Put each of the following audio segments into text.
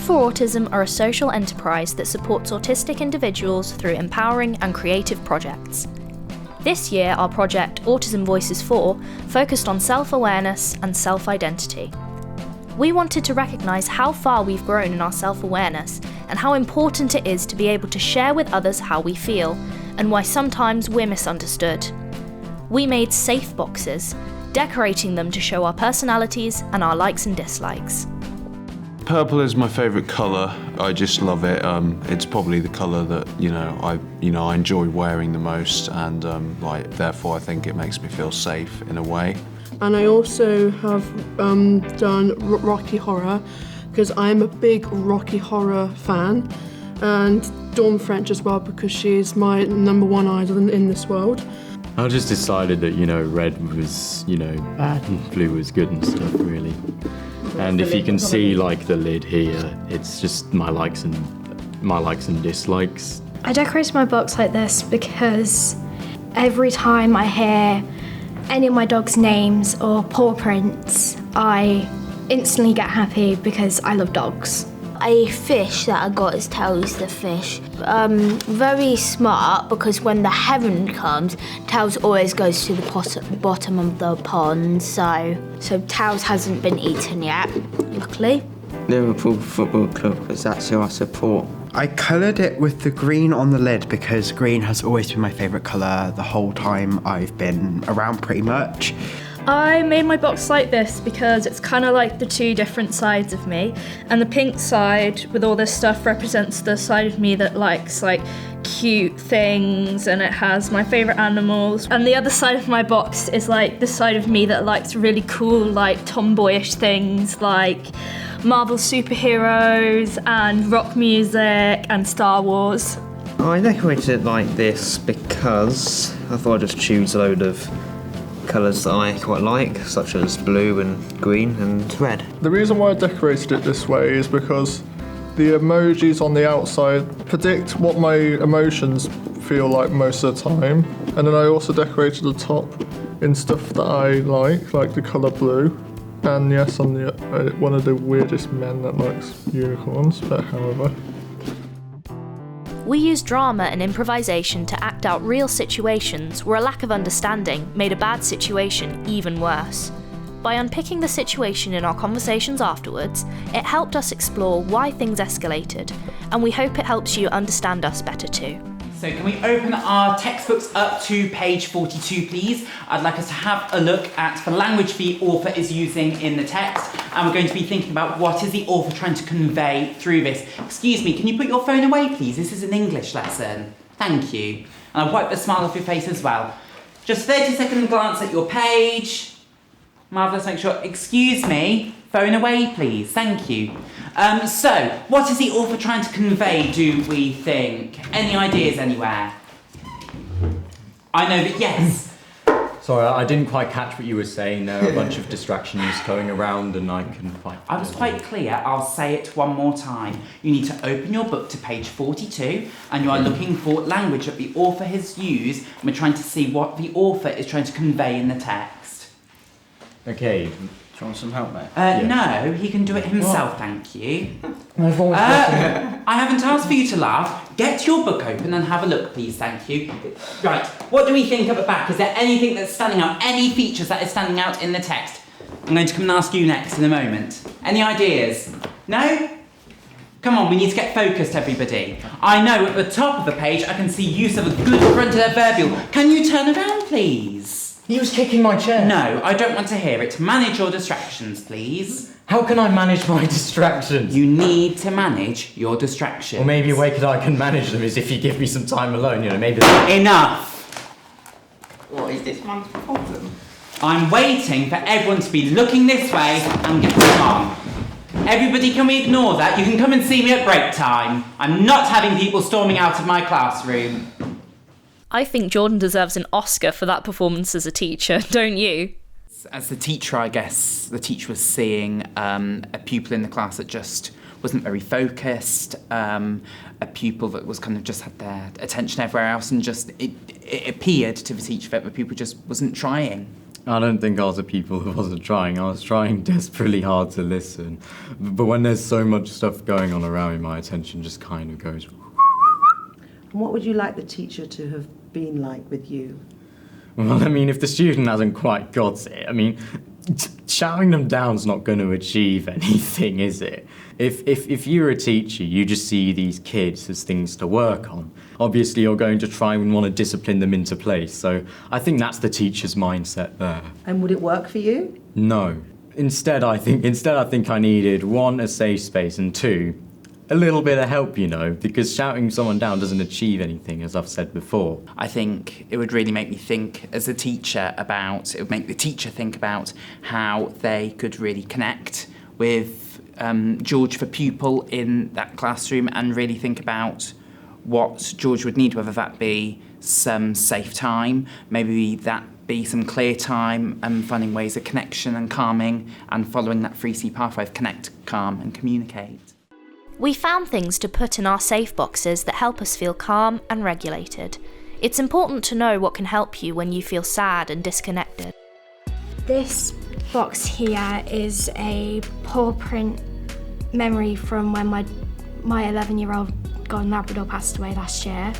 for Autism are a social enterprise that supports autistic individuals through empowering and creative projects. This year, our project, Autism Voices 4, focused on self-awareness and self-identity. We wanted to recognise how far we've grown in our self-awareness and how important it is to be able to share with others how we feel and why sometimes we're misunderstood. We made safe boxes, decorating them to show our personalities and our likes and dislikes. Purple is my favourite colour. I just love it. It's probably the colour that I enjoy wearing the most, and therefore I think it makes me feel safe in a way. And I also have done Rocky Horror because I'm a big Rocky Horror fan, and Dawn French as well because she is my number one idol in this world. I just decided that red was bad and blue was good and stuff really. And if you can see the lid here, it's just my likes and dislikes. I decorate my box like this because every time I hear any of my dog's names or paw prints, I instantly get happy because I love dogs. A fish that I got is Tails the fish. Very smart because when the heron comes, Tails always goes to the bottom of the pond, so Tails hasn't been eaten yet, luckily. Liverpool Football Club, because that's who I support. I coloured it with the green on the lid because green has always been my favourite colour the whole time I've been around pretty much. I made my box like this because it's kind of like the two different sides of me, and the pink side with all this stuff represents the side of me that likes cute things, and it has my favourite animals, and the other side of my box is the side of me that likes really cool tomboyish things like Marvel superheroes and rock music and Star Wars. I decorated it like this because I thought I'd just choose a load of colours that I quite like, such as blue and green and red. The reason why I decorated it this way is because the emojis on the outside predict what my emotions feel like most of the time, and then I also decorated the top in stuff that I like the colour blue. And yes, I'm one of the weirdest men that likes unicorns, but however. We used drama and improvisation to act out real situations where a lack of understanding made a bad situation even worse. By unpicking the situation in our conversations afterwards, it helped us explore why things escalated, and we hope it helps you understand us better too. So can we open our textbooks up to page 42, please? I'd like us to have a look at the language the author is using in the text, and we're going to be thinking about what is the author trying to convey through this. Excuse me, can you put your phone away, please? This is an English lesson. Thank you. And I'll wipe the smile off your face as well. Just 30-second glance at your page. Marvellous, make sure. Excuse me, phone away, please. Thank you. So, what is the author trying to convey, do we think? Any ideas anywhere? I know that, yes. Sorry, I didn't quite catch what you were saying. There are a bunch of distractions going around and I couldn't quite... I was quite clear. I'll say it one more time. You need to open your book to page 42 and you are looking for language that the author has used, and we're trying to see what the author is trying to convey in the text. Okay. Do you want some help, mate? No, he can do it himself, thank you. I haven't asked for you to laugh. Get your book open and have a look, please, thank you. Right, what do we think at the back? Is there anything that's standing out? Any features that is standing out in the text? I'm going to come and ask you next in a moment. Any ideas? No? Come on, we need to get focused, everybody. I know at the top of the page I can see use of a good front adverbial. Can you turn around, please? He was kicking my chair. No, I don't want to hear it. Manage your distractions, please. How can I manage my distractions? You need to manage your distractions. Or maybe a way that I can manage them is if you give me some time alone, maybe... Enough! What is this man's problem? I'm waiting for everyone to be looking this way and getting on. Everybody, can we ignore that? You can come and see me at break time. I'm not having people storming out of my classroom. I think Jordan deserves an Oscar for that performance as a teacher, don't you? As the teacher, I guess, the teacher was seeing a pupil in the class that just wasn't very focused, a pupil that was kind of just had their attention everywhere else, and just it appeared to the teacher that the pupil just wasn't trying. I don't think I was a pupil who wasn't trying. I was trying desperately hard to listen. But when there's so much stuff going on around me, my attention just kind of goes... And what would you like the teacher to have been like with you? Well, I mean, if the student hasn't quite got it, I mean, shouting them down's not going to achieve anything, is it? If you're a teacher, you just see these kids as things to work on. Obviously, you're going to try and want to discipline them into place, so I think that's the teacher's mindset there. And would it work for you? No. Instead, I think I needed, 1, a safe space, and 2, a little bit of help, you know, because shouting someone down doesn't achieve anything, as I've said before. I think it would really make me think as a teacher it would make the teacher think about how they could really connect with George for pupil in that classroom and really think about what George would need, whether that be some safe time, maybe that be some clear time, and finding ways of connection and calming and following that 3C pathway of connect, calm and communicate. We found things to put in our safe boxes that help us feel calm and regulated. It's important to know what can help you when you feel sad and disconnected. This box here is a paw print memory from when my 11-year-old golden Labrador passed away last year.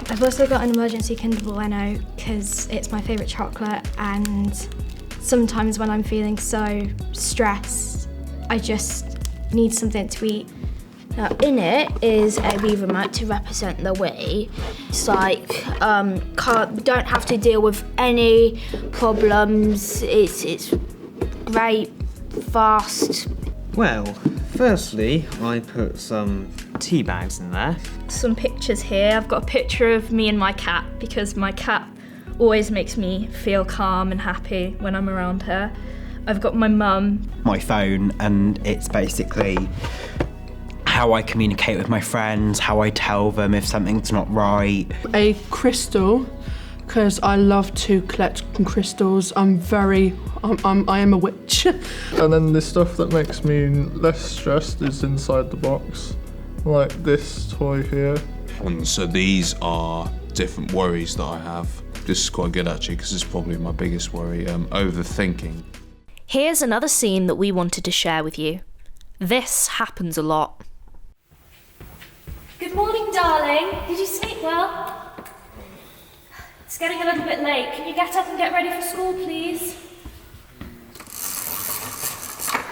I've also got an emergency Kinder Bueno because it's my favourite chocolate, and sometimes when I'm feeling so stressed, I just need something to eat. Now, in it is a Wii remote to represent the Wii. It's like, we don't have to deal with any problems. It's great, fast. Well, firstly, I put some tea bags in there. Some pictures here. I've got a picture of me and my cat because my cat always makes me feel calm and happy when I'm around her. I've got my mum. My phone, and it's basically how I communicate with my friends, how I tell them if something's not right. A crystal, because I love to collect crystals. I am a witch. And then the stuff that makes me less stressed is inside the box, like this toy here. And so these are different worries that I have. This is quite good actually, because it's probably my biggest worry, overthinking. Here's another scene that we wanted to share with you. This happens a lot. Good morning, darling. Did you sleep well? It's getting a little bit late. Can you get up and get ready for school, please?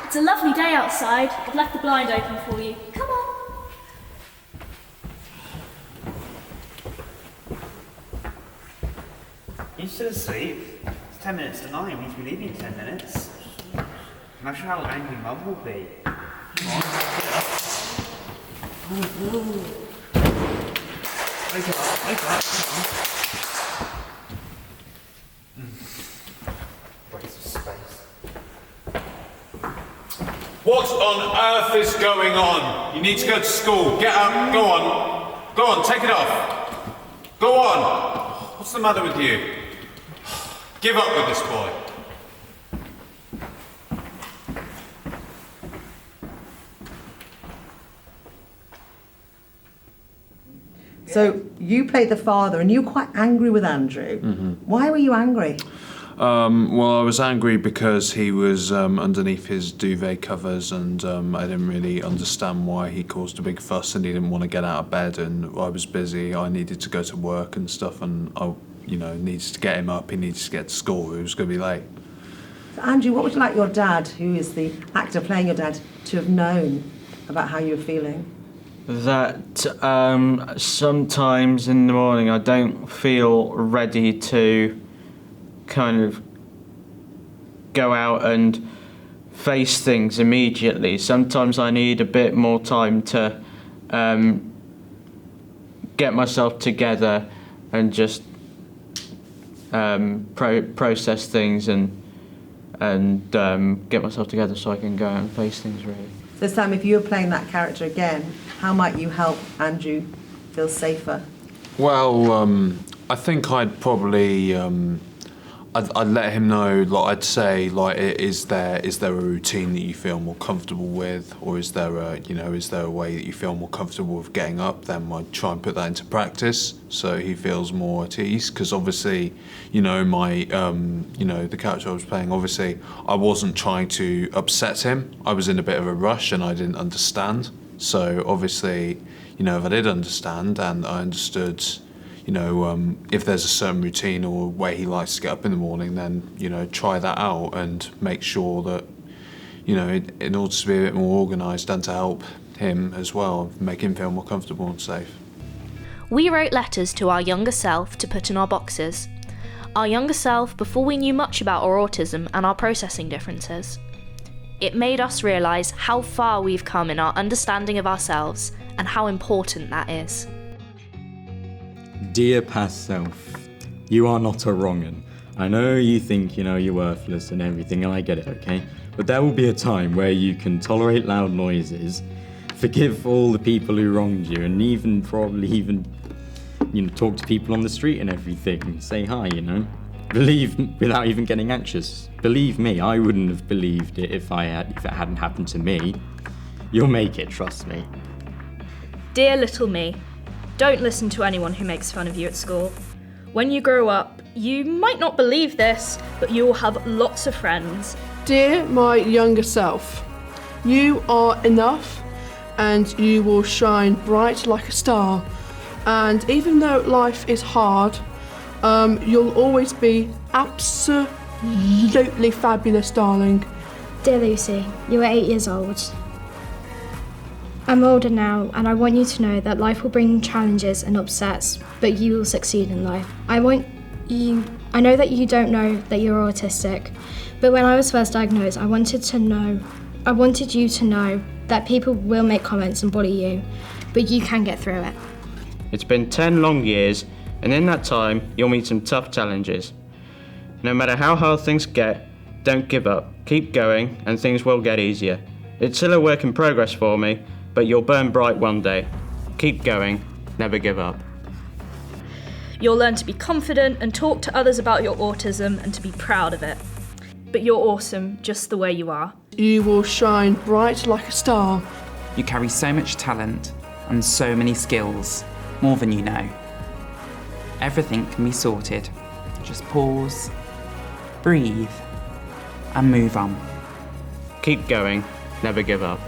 It's a lovely day outside. I've left the blind open for you. Come on. You still asleep? It's 10 minutes to 9. We need to be leaving in 10 minutes. Imagine how angry Mum will be. Come on, get up. Wake up, come on. Break some space. What on earth is going on? You need to go to school. Get up, go on. Go on, take it off. Go on. What's the matter with you? Give up with this boy. So you played the father and you were quite angry with Andrew. Mm-hmm. Why were you angry? Well, I was angry because he was underneath his duvet covers, and I didn't really understand why he caused a big fuss, and he didn't want to get out of bed, and I was busy. I needed to go to work and stuff, and I, needed to get him up. He needed to get to school. He was going to be late. So Andrew, what would you like your dad, who is the actor playing your dad, to have known about how you were feeling? That sometimes in the morning I don't feel ready to kind of go out and face things immediately. Sometimes I need a bit more time to get myself together and just process things and get myself together so I can go out and face things really. So Sam, if you were playing that character again, how might you help Andrew feel safer? Well, I think I'd probably, I'd let him know, like I'd say, like, is there a routine that you feel more comfortable with, or is there a way that you feel more comfortable with getting up? Then I'd try and put that into practice so he feels more at ease. Because obviously, the character I was playing, obviously I wasn't trying to upset him. I was in a bit of a rush and I didn't understand. So obviously, if I did understand and I understood, if there's a certain routine or way he likes to get up in the morning, then, try that out and make sure that, in order to be a bit more organised and to help him as well, make him feel more comfortable and safe. We wrote letters to our younger self to put in our boxes. Our younger self before we knew much about our autism and our processing differences. It made us realise how far we've come in our understanding of ourselves and how important that is. Dear past self, you are not a wrong'un. I know you think, you're worthless and everything, and I get it, okay? But there will be a time where you can tolerate loud noises, forgive all the people who wronged you, and probably talk to people on the street and everything, and say hi, Believe, without even getting anxious. Believe me, I wouldn't have believed it if it hadn't happened to me. You'll make it, trust me. Dear little me, don't listen to anyone who makes fun of you at school. When you grow up, you might not believe this, but you will have lots of friends. Dear my younger self, you are enough and you will shine bright like a star. And even though life is hard, you'll always be absolutely fabulous, darling. Dear Lucy, you are 8 years old. I'm older now, and I want you to know that life will bring challenges and upsets, but you will succeed in life. I know that you don't know that you're autistic, but when I was first diagnosed, I wanted you to know that people will make comments and bully you, but you can get through it. It's been 10 long years, and in that time, you'll meet some tough challenges. No matter how hard things get, don't give up. Keep going, and things will get easier. It's still a work in progress for me, but you'll burn bright one day. Keep going, never give up. You'll learn to be confident and talk to others about your autism and to be proud of it. But you're awesome just the way you are. You will shine bright like a star. You carry so much talent and so many skills, more than you know. Everything can be sorted. Just pause, breathe, and move on. Keep going, never give up.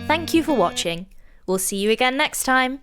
Thank you for watching. We'll see you again next time.